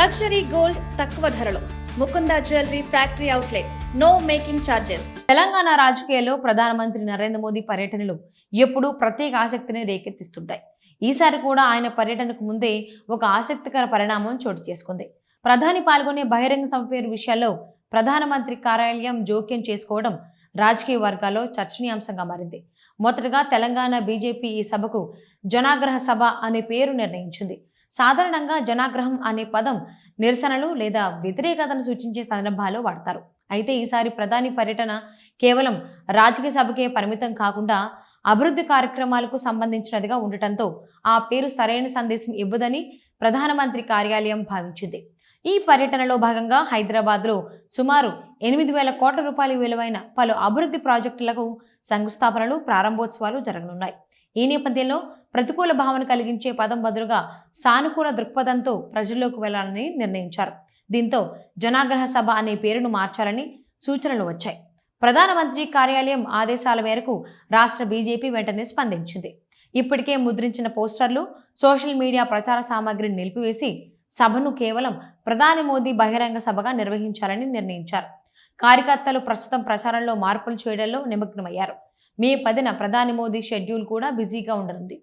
Luxury gold తక్కువ ధరలో Mukunda jewellery factory outlet. No making charges. Telangana రాజకీయాల్లో ప్రధానమంత్రి నరేంద్ర మోదీ పర్యటనలు ఎప్పుడూ ప్రత్యేక ఆసక్తిని రేకెత్తిస్తుంటాయి. ఈసారి కూడా ఆయన పర్యటనకు ముందే ఒక ఆసక్తికర పరిణామం చోటు చేసుకుంది. ప్రధాని పాల్గొనే బహిరంగ సభ పేరు విషయాల్లో ప్రధానమంత్రి కార్యాలయం జోక్యం చేసుకోవడం రాజకీయ వర్గాల్లో చర్చనీయాంశంగా మారింది. మొదటగా తెలంగాణ బీజేపీ ఈ సభకు జనాగ్రహ సభ అనే పేరు నిర్ణయించింది. సాధారణంగా జనాగ్రహం అనే పదం నిరసనలు లేదా వ్యతిరేకతను సూచించే సందర్భాల్లో వాడతారు. అయితే ఈసారి ప్రధాని పర్యటన కేవలం రాజకీయ సభకే పరిమితం కాకుండా అభివృద్ధి కార్యక్రమాలకు సంబంధించినదిగా ఉండటంతో ఆ పేరు సరైన సందేశం ఇవ్వదని ప్రధానమంత్రి కార్యాలయం భావించింది. ఈ పర్యటనలో భాగంగా హైదరాబాద్లో సుమారు 8,000 కోట్ల రూపాయల విలువైన పలు అభివృద్ధి ప్రాజెక్టులకు శంకుస్థాపనలు, ప్రారంభోత్సవాలు జరగనున్నాయి. ఈ నేపథ్యంలో ప్రతికూల భావన కలిగించే పదం బదులుగా సానుకూల దృక్పథంతో ప్రజల్లోకి వెళ్లాలని నిర్ణయించారు. దీంతో జనాగ్రహ సభ అనే పేరును మార్చాలని సూచనలు వచ్చాయి. ప్రధానమంత్రి కార్యాలయం ఆదేశాల మేరకు రాష్ట్ర బీజేపీ వెంటనే స్పందించింది. ఇప్పటికే ముద్రించిన పోస్టర్లు, సోషల్ మీడియా ప్రచార సామాగ్రిని నిలిపివేసి సభను కేవలం ప్రధాని మోదీ బహిరంగ సభగా నిర్వహించాలని నిర్ణయించారు. కార్యకర్తలు ప్రస్తుతం ప్రచారంలో మార్పులు చేయడంలో నిమగ్నమయ్యారు. మే 10న ప్రధాని మోదీ షెడ్యూల్ కూడా బిజీగా ఉండనుంది.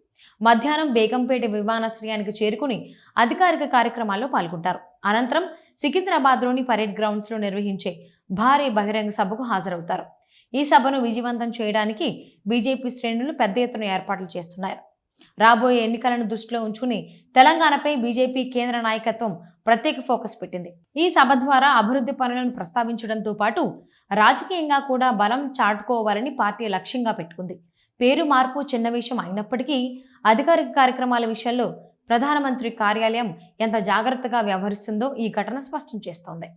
మధ్యాహ్నం బేగంపేట విమానాశ్రయానికి చేరుకుని అధికారిక కార్యక్రమాల్లో పాల్గొంటారు. అనంతరం సికింద్రాబాద్లోని పరేడ్ గ్రౌండ్స్లో నిర్వహించే భారీ బహిరంగ సభకు హాజరవుతారు. ఈ సభను విజయవంతం చేయడానికి బీజేపీ శ్రేణులు పెద్ద ఎత్తున ఏర్పాట్లు చేస్తున్నారు. రాబోయే ఎన్నికలను దృష్టిలో ఉంచుకుని తెలంగాణపై బీజేపీ కేంద్ర నాయకత్వం ప్రత్యేక ఫోకస్ పెట్టింది. ఈ సభ ద్వారా అభివృద్ధి పనులను ప్రస్తావించడంతో పాటు రాజకీయంగా కూడా బలం చాటుకోవాలని పార్టీ లక్ష్యంగా పెట్టుకుంది. పేరు మార్పు చిన్న విషయం అయినప్పటికీ అధికారిక కార్యక్రమాల విషయంలో ప్రధానమంత్రి కార్యాలయం ఎంత జాగ్రత్తగా వ్యవహరిస్తుందో ఈ ఘటన స్పష్టం చేస్తోంది.